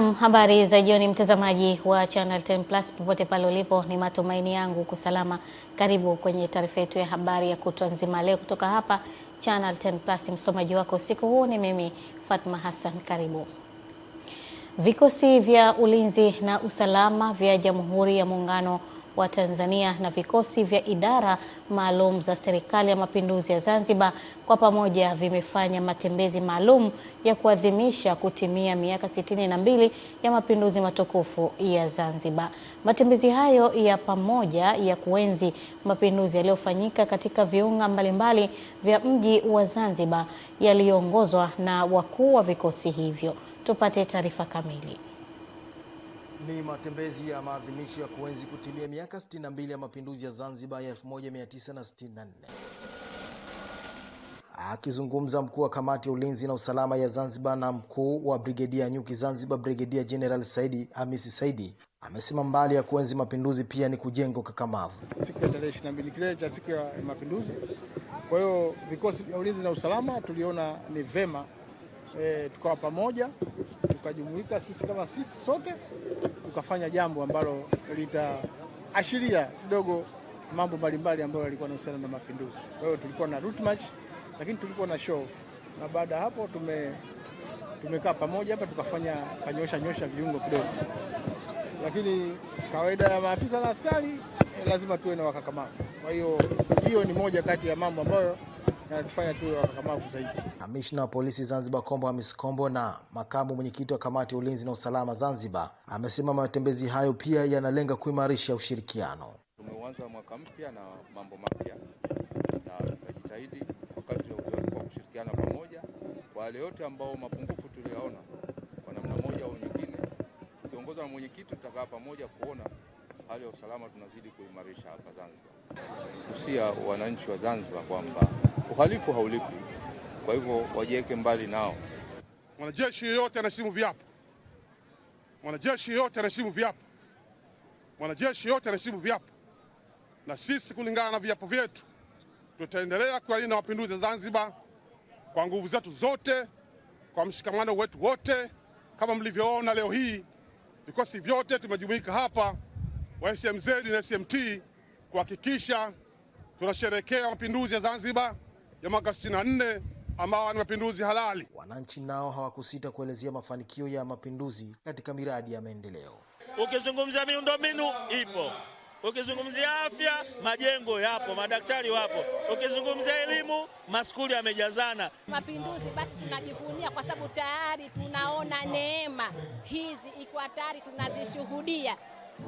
Naam, habari za jioni mtazamaji wa Channel 10 Plus popote pale ulipo, ni matumaini yangu kusalama. Karibu kwenye taarifa yetu ya habari ya kutwa nzima leo kutoka hapa Channel 10 Plus. Msomaji wako usiku huu ni mimi Fatma Hassan. Karibu. Vikosi vya ulinzi na usalama vya Jamhuri ya Muungano wa Tanzania na vikosi vya idara maalum za Serikali ya Mapinduzi ya Zanzibar kwa pamoja vimefanya matembezi maalum ya kuadhimisha kutimia miaka 62 ya mapinduzi matukufu ya Zanzibar. Matembezi hayo ya pamoja ya kuenzi mapinduzi yaliyofanyika katika viunga mbalimbali vya mji wa Zanzibar yaliyoongozwa na wakuu wa vikosi hivyo. Tupate taarifa kamili. Ni matembezi ya maadhimisho ya kuenzi kutimia miaka 62 ya mapinduzi ya Zanzibar ya 1964. Akizungumza mkuu wa kamati ya ulinzi na usalama ya Zanzibar na mkuu wa Brigedia Nyuki Zanzibar, Brigedia General Saidi Hamisi Saidi, amesema mbali ya kuenzi mapinduzi pia ni kujenga ukakamavu. Siku ya tarehe 22 kilele cha siku ya mapinduzi. Kwa hiyo vikosi vya ulinzi na usalama tuliona ni vema tukawa pamoja, tukajumuika sisi kama sisi sote, tukafanya jambo ambalo litaashiria kidogo mambo mbalimbali ambayo yalikuwa yanahusiana na mapinduzi. Kwa hiyo tulikuwa na route march, lakini tulikuwa na show off. Na baada hapo tumekaa pamoja hapa tukafanya nyosha viungo kidogo. Lakini kawaida ya maafisa na askari lazima tuwe na wakakamavu. Kwa hiyo ni moja kati ya mambo ambayo yanatufanya tuwe wakakamavu zaidi. Kamishna wa polisi Zanzibar Kombo Hamis Kombo na makamu mwenyekiti wa kamati ya ulinzi na usalama Zanzibar amesema matembezi hayo pia yanalenga kuimarisha ushirikiano. Tumeanza mwaka mpya na mambo mapya na tunajitahidi wakati wa kushirikiana pamoja kwa wale yote ambao mapungufu tuliyaona kwa namna moja au nyingine. Tukiongozwa na mwenyekiti tutakaa pamoja kuona hali ya usalama tunazidi kuimarisha hapa Zanzibar. Kusia wananchi wa Zanzibar kwamba uhalifu haulipi, kwa hivyo wajiweke mbali nao. Mwanajeshi yote anaheshimu viapo. Mwanajeshi yote anaheshimu viapo. Mwanajeshi yote anaheshimu viapo. Na sisi kulingana na viapo vyetu tutaendelea kuyalinda mapinduzi ya Zanzibar kwa nguvu zetu zote, kwa mshikamano wetu wote. Kama mlivyoona leo hii vikosi vyote tumejumuika hapa wa SMZ na SMT kuhakikisha tunasherehekea mapinduzi ya Zanzibar ya mwaka 64 ambao ni mapinduzi halali. Wananchi nao hawakusita kuelezea mafanikio ya mapinduzi katika miradi ya maendeleo. Ukizungumzia miundombinu ipo, ukizungumzia afya majengo yapo, madaktari wapo, ukizungumzia elimu maskuli yamejazana. Mapinduzi basi tunajivunia kwa sababu tayari tunaona neema hizi iko tayari tunazishuhudia.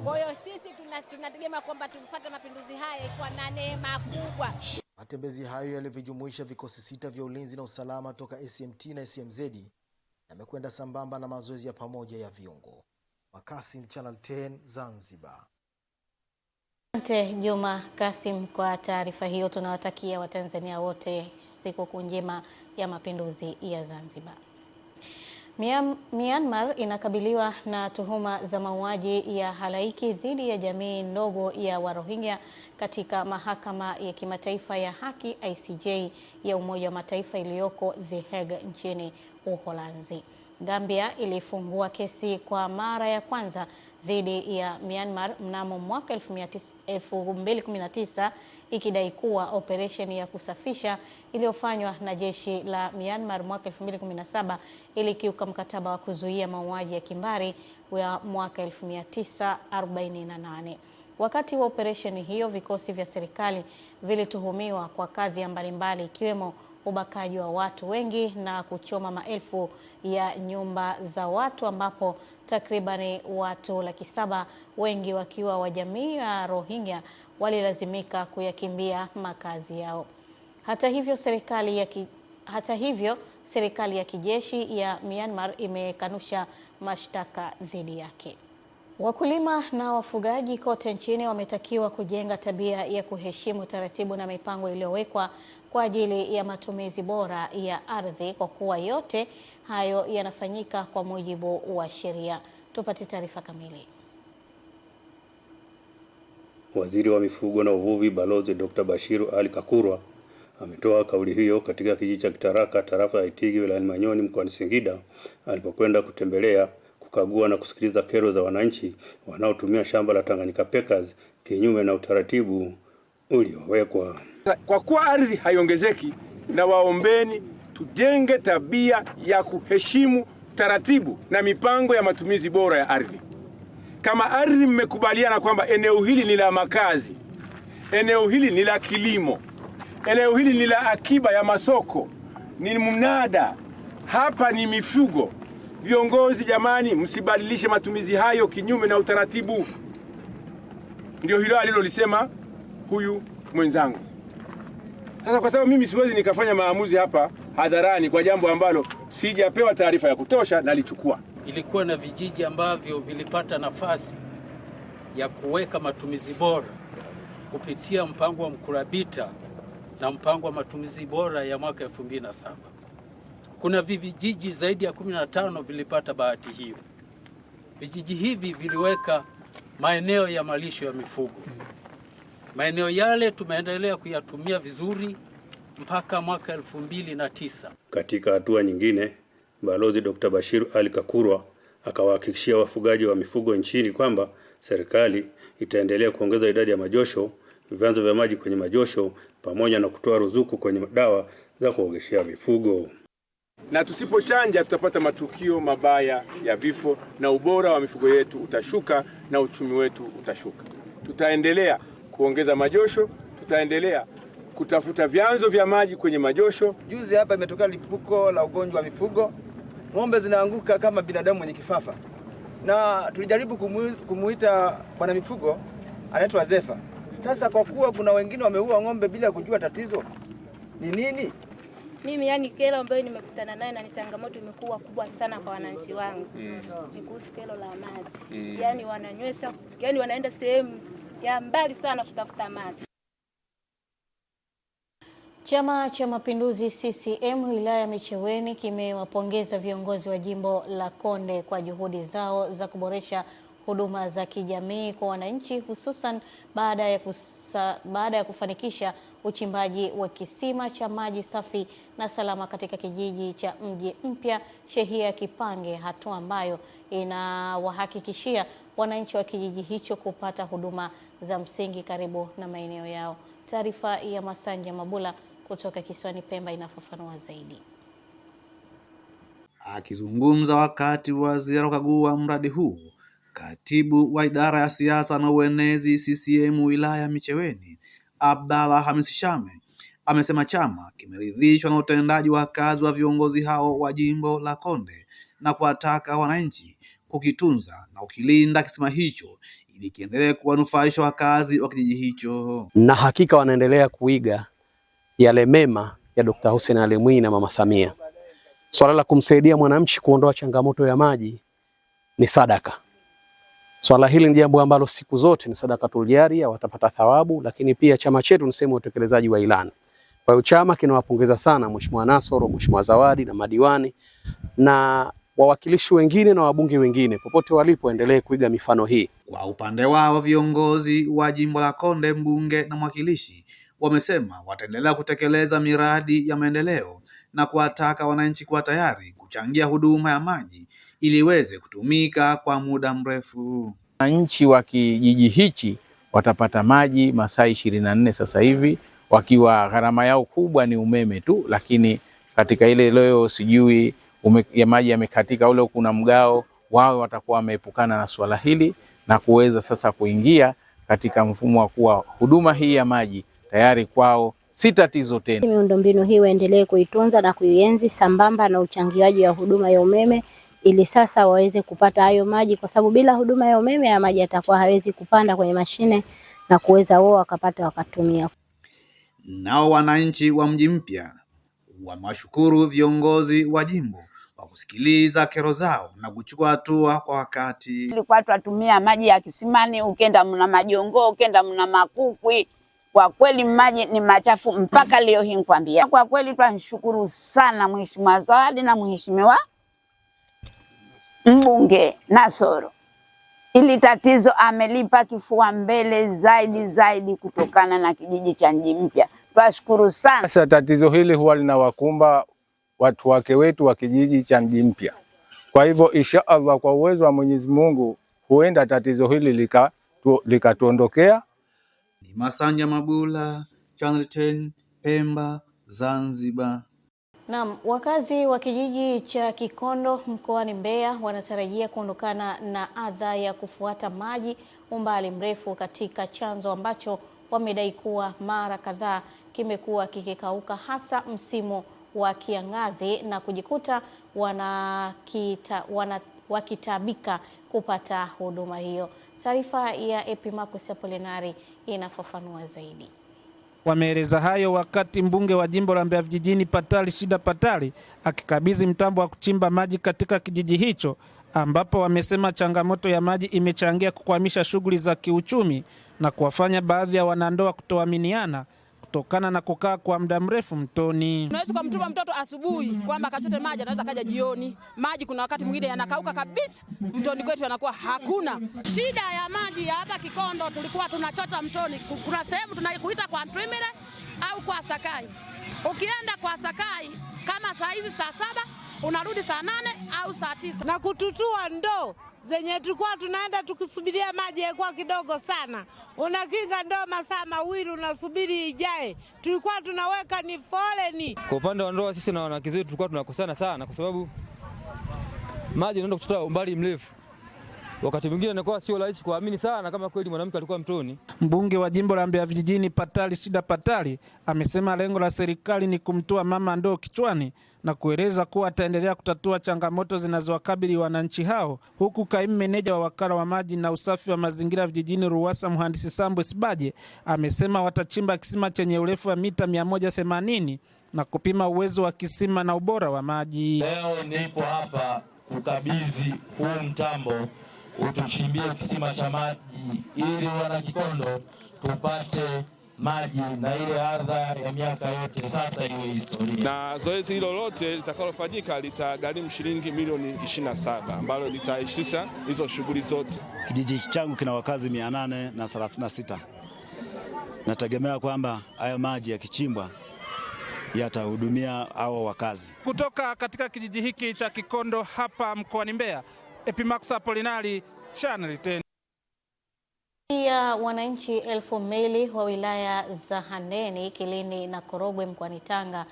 Kwa hiyo sisi tunategemea kwamba tupate mapinduzi haya kwa na neema kubwa. Matembezi hayo yalivijumuisha vikosi 6 vya ulinzi na usalama toka SMT na SMZ yamekwenda sambamba na mazoezi ya pamoja ya viungo. Makasim, Channel 10 Zanzibar. Asante Juma Kasim kwa taarifa hiyo. Tunawatakia Watanzania wote siku njema ya mapinduzi ya Zanzibar. Myanmar inakabiliwa na tuhuma za mauaji ya halaiki dhidi ya jamii ndogo ya Warohingya katika mahakama ya kimataifa ya haki ICJ ya Umoja wa Mataifa iliyoko The Hague nchini Uholanzi. Gambia ilifungua kesi kwa mara ya kwanza dhidi ya Myanmar mnamo mwaka 2019 ikidai kuwa operesheni ya kusafisha iliyofanywa na jeshi la Myanmar mwaka 2017 ilikiuka mkataba wa kuzuia mauaji ya kimbari wa mwaka 1948. Wakati wa operesheni hiyo, vikosi vya serikali vilituhumiwa kwa kadhia mbalimbali ikiwemo ubakaji wa watu wengi na kuchoma maelfu ya nyumba za watu ambapo takribani watu 700,000 wengi wakiwa wa jamii ya Rohingya walilazimika kuyakimbia makazi yao. Hata hivyo serikali ya kijeshi ya Myanmar imekanusha mashtaka dhidi yake. Wakulima na wafugaji kote nchini wametakiwa kujenga tabia ya kuheshimu taratibu na mipango iliyowekwa kwa ajili ya matumizi bora ya ardhi kwa kuwa yote hayo yanafanyika kwa mujibu wa sheria. Tupate taarifa kamili. Waziri wa Mifugo na Uvuvi Balozi Dr. Bashiru Ali Kakurwa ametoa kauli hiyo katika kijiji cha Kitaraka, tarafa ya Itigi, wilayani Manyoni, mkoani Singida, alipokwenda kutembelea kukagua na kusikiliza kero za wananchi wanaotumia shamba la Tanganyika Packers kinyume na utaratibu uliowekwa. Kwa kuwa ardhi haiongezeki, na waombeni tujenge tabia ya kuheshimu taratibu na mipango ya matumizi bora ya ardhi. Kama ardhi mmekubaliana kwamba eneo hili ni la makazi, eneo hili ni la kilimo, eneo hili ni la akiba ya masoko, ni mnada, hapa ni mifugo, viongozi jamani, msibadilishe matumizi hayo kinyume na utaratibu. Ndio hilo alilolisema huyu mwenzangu. Sasa kwa sababu mimi siwezi nikafanya maamuzi hapa hadharani kwa jambo ambalo sijapewa taarifa ya kutosha, nalichukua. Ilikuwa na vijiji ambavyo vilipata nafasi ya kuweka matumizi bora kupitia mpango wa Mkurabita na mpango wa matumizi bora ya mwaka 2007. Kuna vijiji zaidi ya 15 vilipata bahati hiyo. Vijiji hivi viliweka maeneo ya malisho ya mifugo. Maeneo yale tumeendelea kuyatumia vizuri mpaka mwaka 2009. Katika hatua nyingine, Balozi Dr. Bashiru Ali Kakurwa akawahakikishia wafugaji wa mifugo nchini kwamba serikali itaendelea kuongeza idadi ya majosho, vyanzo vya maji kwenye majosho, pamoja na kutoa ruzuku kwenye dawa za kuogeshea mifugo. Na tusipochanja tutapata matukio mabaya ya vifo, na ubora wa mifugo yetu utashuka na uchumi wetu utashuka. Tutaendelea kuongeza majosho, tutaendelea kutafuta vyanzo vya maji kwenye majosho. Juzi hapa imetokea lipuko la ugonjwa wa mifugo. Ng'ombe zinaanguka kama binadamu mwenye kifafa. Na tulijaribu kumuita bwana mifugo, anaitwa Zefa. Sasa kwa kuwa kuna wengine wameua ng'ombe bila kujua tatizo ni nini? Mimi yani kero ambayo nimekutana nayo na ni changamoto imekuwa kubwa sana kwa wananchi wangu. Ni kuhusu kero la maji. Yani wananywesha, yani wanaenda sehemu ya mbali sana kutafuta maji. Chama cha Mapinduzi CCM wilaya ya Micheweni kimewapongeza viongozi wa jimbo la Konde kwa juhudi zao za kuboresha huduma za kijamii kwa wananchi, hususan baada ya kufanikisha uchimbaji wa kisima cha maji safi na salama katika kijiji cha Mji Mpya Shehia Kipange, hatua ambayo inawahakikishia wananchi wa kijiji hicho kupata huduma za msingi karibu na maeneo yao. Taarifa ya Masanja Mabula kutoka kisiwani Pemba inafafanua zaidi. Akizungumza wakati wa ziara kukagua mradi huu, katibu wa idara ya siasa na uenezi CCM wilaya ya Micheweni, Abdalla Hamisi Shame, amesema chama kimeridhishwa na utendaji wa kazi wa viongozi hao wa jimbo la Konde na kuwataka wananchi kukitunza na ukilinda kisima hicho ili kiendelee kuwanufaisha wakazi wa kijiji hicho. Na hakika wanaendelea kuiga yale mema ya Dr. Hussein Ali Mwinyi na Mama Samia. Swala la kumsaidia mwananchi kuondoa changamoto ya maji ni sadaka. Swala hili ni jambo ambalo siku zote ni sadaka tulijaria, watapata thawabu, lakini pia chama chetu ni sehemu ya utekelezaji wa ilani. Kwa hiyo chama kinawapongeza sana Mheshimiwa Nasoro, Mheshimiwa Zawadi na madiwani na wawakilishi wengine na wabunge wengine popote walipo, endelee kuiga mifano hii. Kwa upande wao viongozi wa jimbo la Konde, mbunge na mwakilishi, wamesema wataendelea kutekeleza miradi ya maendeleo na kuwataka wananchi kuwa tayari kuchangia huduma ya maji ili iweze kutumika kwa muda mrefu. Wananchi wa kijiji hichi watapata maji masaa 24 sasa hivi, wakiwa gharama yao kubwa ni umeme tu, lakini katika ile leo sijui ya maji yamekatika ule kuna mgao, wao watakuwa wameepukana na swala hili na kuweza sasa kuingia katika mfumo wa kuwa huduma hii ya maji tayari kwao si tatizo tena. Miundombinu hii waendelee kuitunza na kuienzi sambamba na uchangiaji wa huduma ya umeme ili sasa waweze kupata hayo maji, kwa sababu bila huduma ya umeme ya maji atakuwa hawezi kupanda kwenye mashine na kuweza wao wakapata wakatumia. Nao wananchi wa Mji Mpya wamewashukuru viongozi wa jimbo kwa kusikiliza kero zao na kuchukua hatua kwa wakati. Ilikuwa tunatumia maji ya kisimani, ukenda mna majongo, ukenda mna makukwi. Kwa kweli maji ni machafu mpaka leo hii nikwambia. Kwa kweli tunashukuru sana Mheshimiwa Zawadi na Mheshimiwa mbunge Nasoro. Ili tatizo amelipa kifua mbele zaidi kutokana na kijiji cha Mji Mpya. Tunashukuru sana. Sasa tatizo hili huwa linawakumba watu wake wetu wa kijiji cha Mji Mpya. Kwa hivyo insha Allah, kwa uwezo wa Mwenyezi Mungu, huenda tatizo hili likatuondokea. Ni Masanja Mabula, Channel 10, Pemba, Zanzibar. Naam, wakazi wa kijiji cha Kikondo mkoani Mbeya wanatarajia kuondokana na adha ya kufuata maji umbali mrefu katika chanzo ambacho wamedai kuwa mara kadhaa kimekuwa kikikauka hasa msimu wa kiangazi na kujikuta wakitabika kupata huduma hiyo. Taarifa ya Epimakus Apolinari inafafanua zaidi. Wameeleza hayo wakati mbunge wa jimbo la Mbeya vijijini Patali Shida Patali akikabidhi mtambo wa kuchimba maji katika kijiji hicho, ambapo wamesema changamoto ya maji imechangia kukwamisha shughuli za kiuchumi na kuwafanya baadhi ya wanandoa kutoaminiana kutokana na kukaa kwa muda mrefu mtoni. Unaweza kumtuma mtoto asubuhi kwamba kachote maji, anaweza kaja jioni. Maji kuna wakati mwingine yanakauka kabisa, mtoni kwetu yanakuwa hakuna. Shida ya maji hapa Kikondo, tulikuwa tunachota mtoni. Kuna sehemu tunaikuita kwa Ntwimile au kwa Sakai. Ukienda kwa Sakai kama saa hizi saa 7 unarudi saa 8 au saa 9. Na kututua ndoo zenye tulikuwa tunaenda tukisubiria maji yalikuwa kidogo sana. Unakinga ndoo masaa mawili unasubiri ijae. Tulikuwa tunaweka ni foleni. Kwa upande wa ndoa sisi na wanakizii tulikuwa tunakosana sana kwa sababu maji yanaenda kuchota umbali mrefu. Wakati mwingine inakuwa sio rahisi kuamini sana kama kweli mwanamke alikuwa mtoni. Mbunge wa jimbo la Mbeya vijijini Patali Shida Patali amesema lengo la serikali ni kumtoa mama ndoo kichwani na kueleza kuwa ataendelea kutatua changamoto zinazowakabili wananchi hao, huku kaimu meneja wa wakala wa maji na usafi wa mazingira vijijini Ruwasa Mhandisi Sambo Sibaje amesema watachimba kisima chenye urefu wa mita 180 na kupima uwezo wa kisima na ubora wa maji. Leo nipo hapa kukabidhi huu mtambo utuchimbie kisima cha maji ili wana Kikondo tupate maji na ile adha ya miaka yote sasa iwe historia. Na zoezi hilo lote litakalofanyika litagharimu shilingi milioni 27 ambalo litaishisha hizo shughuli zote. Kijiji changu kina wakazi 836. Nategemea kwamba hayo maji yakichimbwa yatahudumia hao wakazi. Kutoka katika kijiji hiki cha Kikondo hapa mkoani Mbeya, Epimakus Apolinari, Channel 10. Ya wananchi 1000 wa wilaya za Handeni, Kilindi na Korogwe mkoani Tanga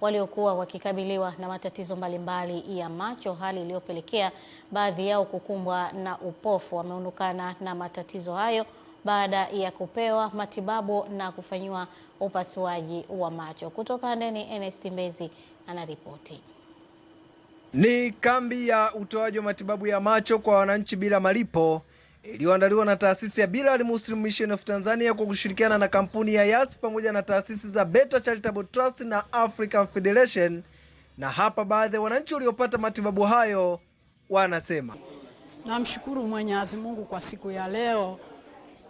waliokuwa wakikabiliwa na matatizo mbalimbali ya macho, hali iliyopelekea baadhi yao kukumbwa na upofu, wameondokana na matatizo hayo baada ya kupewa matibabu na kufanyiwa upasuaji wa macho. Kutoka Handeni, NST Mbezi anaripoti. Ni kambi ya utoaji wa matibabu ya macho kwa wananchi bila malipo iliyoandaliwa na taasisi ya Bilal Muslim Mission of Tanzania kwa kushirikiana na kampuni ya Yas pamoja na taasisi za Better Charitable Trust na African Federation. Na hapa baadhi ya wananchi waliopata matibabu hayo wanasema: namshukuru Mwenyezi Mungu kwa siku ya leo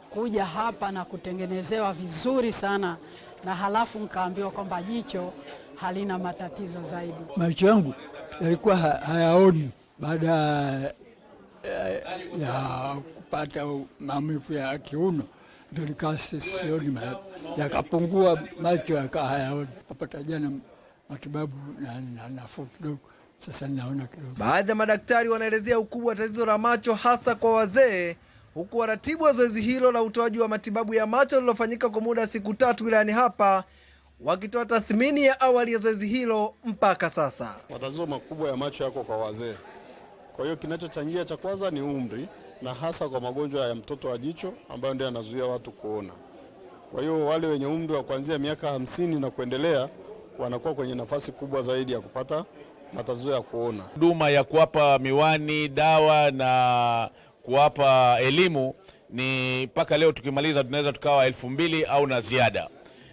kuja hapa na kutengenezewa vizuri sana, na halafu nikaambiwa kwamba jicho halina matatizo zaidi. Macho yangu yalikuwa hayaoni baada ya kupata maumivu ya kiuno, ndio nikasioni, yakapungua macho yakawa hayaoni. Kapata jana matibabu na nafuu kidogo, sasa ninaona kidogo. Baadhi ya madaktari wanaelezea ukubwa wa tatizo la macho hasa kwa wazee, huku waratibu wa zoezi hilo la utoaji wa matibabu ya macho lilofanyika kwa muda siku 3 wilayani hapa wakitoa tathmini ya awali ya zoezi hilo mpaka sasa. Matatizo makubwa ya macho yako kwa wazee. Kwa hiyo kinachochangia cha kwanza ni umri, na hasa kwa magonjwa ya mtoto wa jicho ambayo ndio yanazuia watu kuona. Kwa hiyo wale wenye umri wa kuanzia miaka 50 na kuendelea wanakuwa kwenye nafasi kubwa zaidi ya kupata matatizo ya kuona. Huduma ya kuwapa miwani, dawa na kuwapa elimu ni mpaka leo tukimaliza tunaweza tukawa 2000 au na ziada.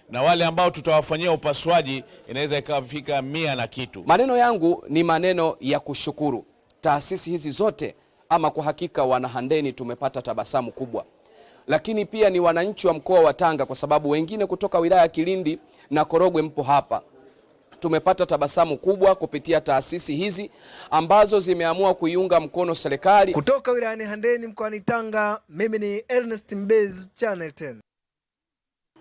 Na wale ambao tutawafanyia upasuaji inaweza ikafika 100 na kitu. Maneno yangu ni maneno ya kushukuru taasisi hizi zote, ama kwa hakika wana Handeni tumepata tabasamu kubwa. Lakini pia ni wananchi wa mkoa wa Tanga, kwa sababu wengine kutoka wilaya ya Kilindi na Korogwe mpo hapa. Tumepata tabasamu kubwa kupitia taasisi hizi ambazo zimeamua kuiunga mkono serikali. Kutoka wilayani Handeni mkoani Tanga, mimi ni Ernest Mbezi, Channel 10.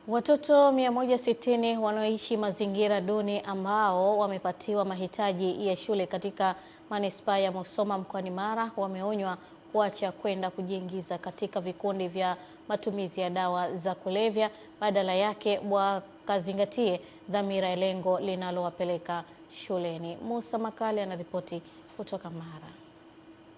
Watoto 160 wanaoishi mazingira duni ambao wamepatiwa mahitaji ya shule katika manispaa ya Musoma mkoani Mara wameonywa kuacha kwenda kujiingiza katika vikundi vya matumizi ya dawa za kulevya, badala yake wakazingatie dhamira ya lengo linalowapeleka shuleni. Musa Makali anaripoti kutoka Mara.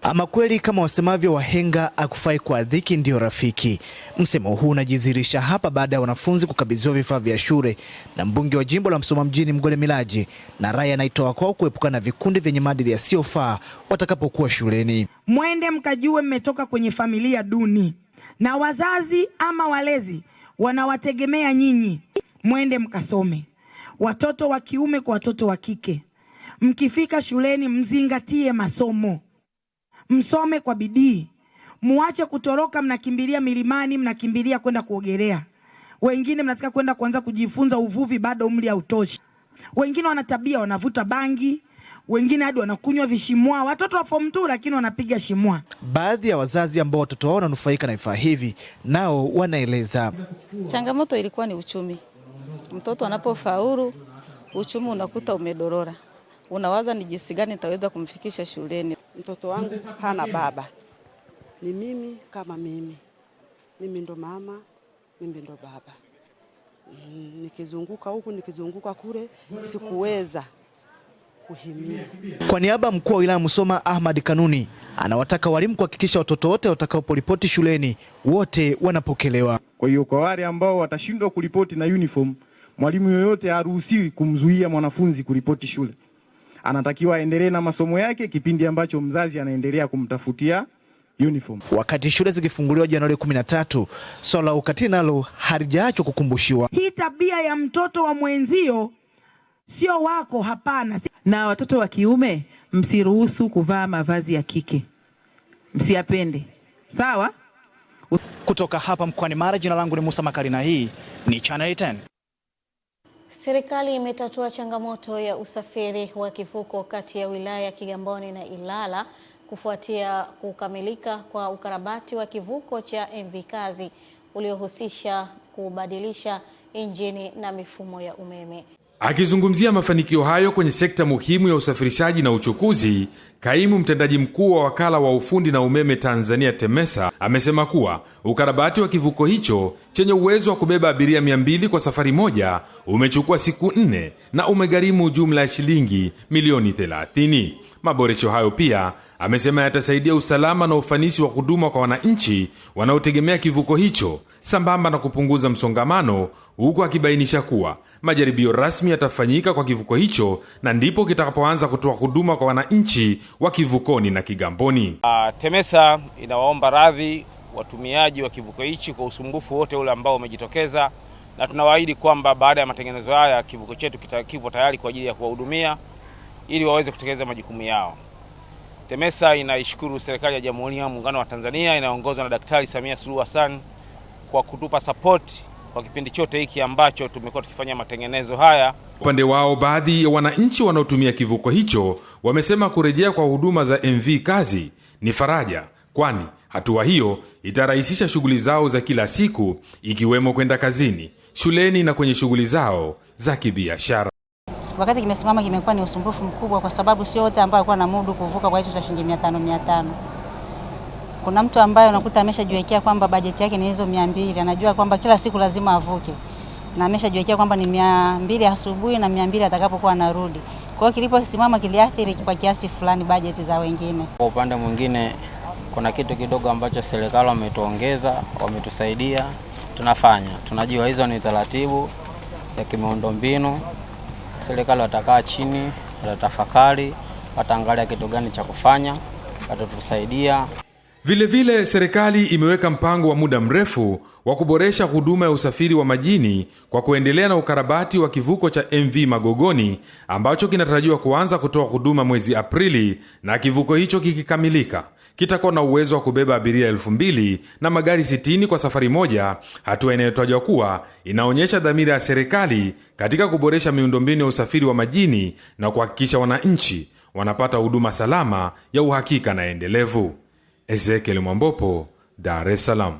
Ama kweli kama wasemavyo wahenga, akufai kwa dhiki ndio rafiki. Msemo huu unajidhihirisha hapa baada ya wanafunzi kukabidhiwa vifaa vya shule na mbunge wa jimbo la Musoma mjini Mgole Milaji, na rai anaitoa kwao kuepukana na vikundi vyenye maadili yasiyofaa watakapokuwa shuleni. Mwende mkajue mmetoka kwenye familia duni na wazazi ama walezi wanawategemea nyinyi. Mwende mkasome, watoto wa kiume kwa watoto wa kike. Mkifika shuleni mzingatie masomo. Msome kwa bidii. Muache kutoroka mnakimbilia milimani, mnakimbilia kwenda kuogelea. Wengine mnataka kwenda kuanza kujifunza uvuvi, bado umri hautoshi. Wengine wana tabia wanavuta bangi, wengine hadi wanakunywa vishimwa. Watoto wa form 2 lakini wanapiga shimwa. Baadhi ya wazazi ambao watoto wao wananufaika na vifaa hivi nao wanaeleza. Changamoto ilikuwa ni uchumi. Mtoto anapofaulu, uchumi unakuta umedorora. Unawaza ni jinsi gani nitaweza kumfikisha shuleni. Mtoto wangu hana baba, ni mimi kama mimi. Mimi ndo mama, mimi ndo baba. Nikizunguka huku, nikizunguka kule, sikuweza kuhimia. Kwa niaba mkuu wa wilaya Musoma Ahmad Kanuni, anawataka walimu kuhakikisha watoto wote watakaporipoti shuleni wote wanapokelewa. Kwa hiyo kwa wale ambao watashindwa kuripoti na uniform, mwalimu yoyote haruhusiwi kumzuia mwanafunzi kuripoti shule. Anatakiwa aendelee na masomo yake kipindi ambacho mzazi anaendelea kumtafutia uniform. Wakati shule zikifunguliwa Januari 13, swala la ukatili nalo halijaachwa kukumbushiwa. Hii tabia ya mtoto wa mwenzio sio wako, hapana. Na watoto wa kiume msiruhusu kuvaa mavazi ya kike. Msiyapende. Sawa? Kutoka hapa mkoani Mara, jina langu ni Musa Makali na hii ni Channel 10. Serikali imetatua changamoto ya usafiri wa kivuko kati ya wilaya ya Kigamboni na Ilala kufuatia kukamilika kwa ukarabati wa kivuko cha MV Kazi uliohusisha kubadilisha injini na mifumo ya umeme. Akizungumzia mafanikio hayo kwenye sekta muhimu ya usafirishaji na uchukuzi, kaimu mtendaji mkuu wa wakala wa ufundi na umeme Tanzania TEMESA amesema kuwa ukarabati wa kivuko hicho chenye uwezo wa kubeba abiria 200 kwa safari moja umechukua siku 4 na umegharimu jumla ya shilingi milioni 30. Maboresho hayo pia amesema yatasaidia usalama na ufanisi wa huduma kwa wananchi wanaotegemea kivuko hicho sambamba na kupunguza msongamano, huku akibainisha kuwa majaribio rasmi yatafanyika kwa kivuko hicho na ndipo kitakapoanza kutoa huduma kwa wananchi wa kivukoni na Kigamboni. TEMESA inawaomba radhi watumiaji wa kivuko hichi kwa usumbufu wote ule ambao umejitokeza, na tunawaahidi kwamba baada ya matengenezo haya kivuko chetu kipo tayari kwa ajili ya kuwahudumia ili waweze kutekeleza majukumu yao. TEMESA inaishukuru serikali ya Jamhuri ya Muungano wa Tanzania inayoongozwa na Daktari Samia Suluhu Hassan kwa kutupa support kwa kipindi chote hiki ambacho tumekuwa tukifanya matengenezo haya. Upande wao, baadhi ya wananchi wanaotumia kivuko hicho wamesema kurejea kwa huduma za MV Kazi ni faraja, kwani hatua hiyo itarahisisha shughuli zao za kila siku ikiwemo kwenda kazini, shuleni na kwenye shughuli zao za kibiashara. Wakati kimesimama kimekuwa ni usumbufu mkubwa kwa sababu sio wote ambao walikuwa na mudu kuvuka kwa hizo za shilingi 500. Kuna mtu ambaye unakuta ameshajiwekea kwamba bajeti yake ni hizo 200, anajua kwamba kila siku lazima avuke. Na ameshajiwekea kwamba ni 200 asubuhi na 200 atakapokuwa anarudi. Kwa hiyo kiliposimama kiliathiri kwa kiasi fulani bajeti za wengine. Kwa upande mwingine kuna kitu kidogo ambacho serikali wametuongeza, wametusaidia, tunafanya. Tunajua hizo ni taratibu za kimiundombinu. Serikali watakaa chini, watatafakari, wataangalia kitu gani cha kufanya, watatusaidia. Vile vile serikali imeweka mpango wa muda mrefu wa kuboresha huduma ya usafiri wa majini kwa kuendelea na ukarabati wa kivuko cha MV Magogoni ambacho kinatarajiwa kuanza kutoa huduma mwezi Aprili, na kivuko hicho kikikamilika kitakuwa na uwezo wa kubeba abiria 2000 na magari 60 kwa safari moja, hatua inayotajwa kuwa inaonyesha dhamira ya serikali katika kuboresha miundombinu ya usafiri wa majini na kuhakikisha wananchi wanapata huduma salama ya uhakika na endelevu. Ezekiel Mwambopo, Dar es Salaam.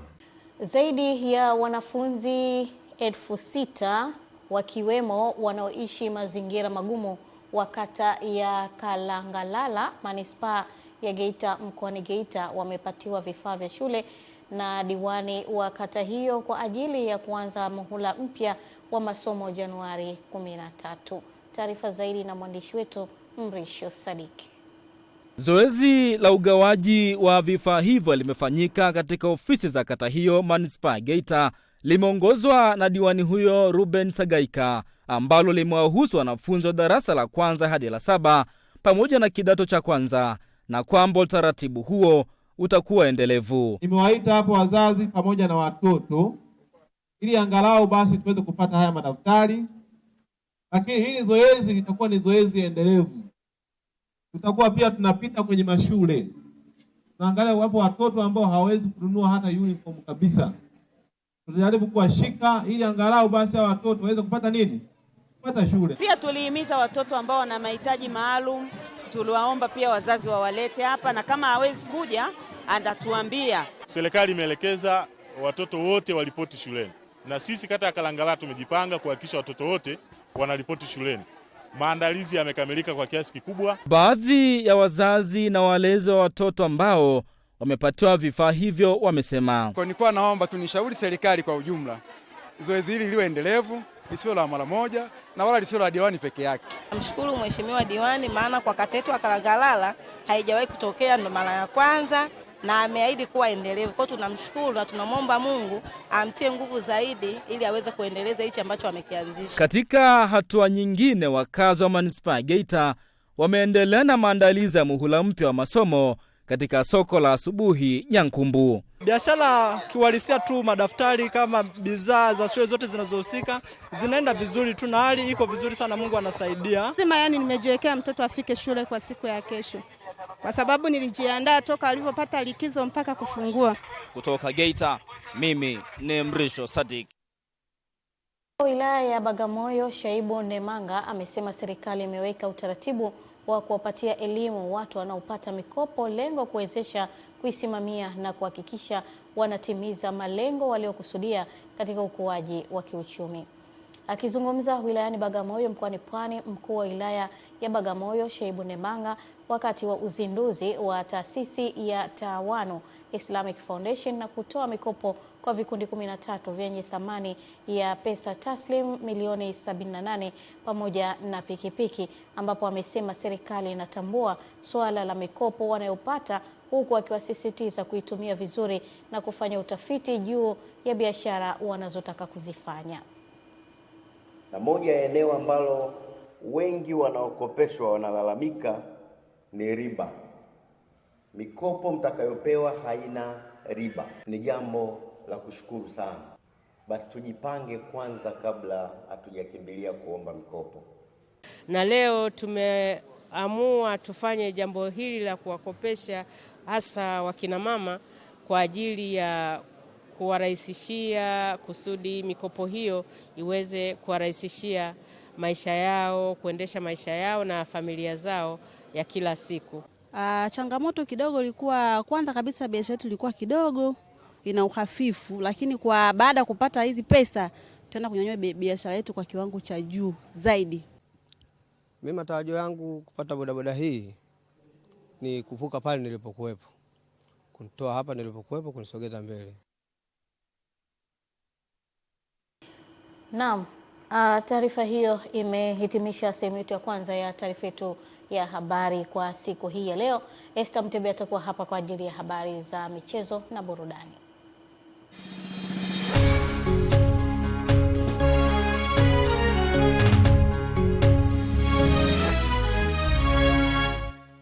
Zaidi ya wanafunzi 6,000 wakiwemo wanaoishi mazingira magumu wa kata ya Kalangalala manispaa ya Geita mkoani Geita wamepatiwa vifaa vya shule na diwani wa kata hiyo kwa ajili ya kuanza muhula mpya wa masomo Januari 13. Taarifa zaidi na mwandishi wetu Mrisho Sadiki. Zoezi la ugawaji wa vifaa hivyo limefanyika katika ofisi za kata hiyo manispaa Geita, limeongozwa na diwani huyo Ruben Sagaika, ambalo limewahusu wanafunzi wa darasa la kwanza hadi la 7 pamoja na kidato cha kwanza, na kwamba utaratibu huo utakuwa endelevu. Nimewaita hapo wazazi pamoja na watoto ili angalau basi tuweze kupata haya madaftari, lakini hili zoezi litakuwa ni zoezi endelevu. Tutakuwa pia tunapita kwenye mashule, tunaangalia wapo watoto ambao hawawezi kununua hata uniform kabisa. Tutajaribu kuwashika ili angalau basi hao watoto waweze kupata nini? Kupata shule. Pia tulihimiza watoto ambao wana mahitaji maalum, tuliwaomba pia wazazi wawalete hapa, na kama hawezi kuja atatuambia. Serikali imeelekeza watoto wote walipoti shuleni, na sisi kata ya Kalangalala tumejipanga kuhakikisha watoto wote wanaripoti shuleni. Maandalizi yamekamilika kwa kiasi kikubwa. Baadhi ya wazazi na walezi wa watoto ambao wamepatiwa vifaa hivyo wamesema, kwa nilikuwa naomba tunishauri serikali kwa ujumla, zoezi hili liwe endelevu, lisiwe la mara moja na wala lisiwe la diwani peke yake. Namshukuru mheshimiwa diwani, maana kwa kata yetu ya Kalangalala haijawahi kutokea, ndo mara ya kwanza, na ameahidi kuwa endelevu. Kwa tunamshukuru na tunamwomba Mungu amtie nguvu zaidi ili aweze kuendeleza hichi ambacho amekianzisha. Katika hatua nyingine, wakazi wa manispaa Geita wameendelea na maandalizi ya muhula mpya wa masomo katika soko la asubuhi Nyankumbu. Biashara kiwalisia tu madaftari kama bidhaa za shule zote zinazohusika zinaenda vizuri tu, na hali iko vizuri sana, Mungu anasaidia. Yani nimejiwekea mtoto afike shule kwa siku ya kesho, kwa sababu nilijiandaa toka alivyopata likizo mpaka kufungua. Kutoka Geita, mimi ni Mrisho Sadiki. Wilaya ya Bagamoyo Shaibu Nemanga amesema serikali imeweka utaratibu wa kuwapatia elimu watu wanaopata mikopo, lengo kuwezesha kuisimamia na kuhakikisha wanatimiza malengo waliokusudia katika ukuaji wa kiuchumi. Akizungumza wilayani Bagamoyo mkoani Pwani, mkuu wa wilaya ya Bagamoyo Shaibu Nemanga wakati wa uzinduzi wa taasisi ya Taawanu Islamic Foundation na kutoa mikopo kwa vikundi 13 vyenye thamani ya pesa taslim milioni 78 pamoja na pikipiki, ambapo amesema serikali inatambua suala la mikopo wanayopata, huku akiwasisitiza kuitumia vizuri na kufanya utafiti juu ya biashara wanazotaka kuzifanya. Na moja ya eneo ambalo wengi wanaokopeshwa wanalalamika ni riba. Mikopo mtakayopewa haina riba. Ni jambo la kushukuru sana. Basi tujipange kwanza kabla hatujakimbilia kuomba mikopo. Na leo tumeamua tufanye jambo hili la kuwakopesha hasa wakina mama kwa ajili ya kuwarahisishia, kusudi mikopo hiyo iweze kuwarahisishia maisha yao, kuendesha maisha yao na familia zao ya kila siku. Changamoto kidogo ilikuwa, kwanza kabisa biashara yetu ilikuwa kidogo ina uhafifu, lakini kwa baada ya kupata hizi pesa tutaenda kunyanyua biashara yetu kwa kiwango cha juu zaidi. Mimi matarajio yangu kupata bodaboda hii ni kuvuka pale nilipokuwepo, kunitoa hapa nilipokuwepo kunisogeza mbele. Naam, taarifa hiyo imehitimisha sehemu yetu ya kwanza ya taarifa yetu ya habari kwa siku hii ya leo. Esther Mtebe atakuwa hapa kwa ajili ya habari za michezo na burudani.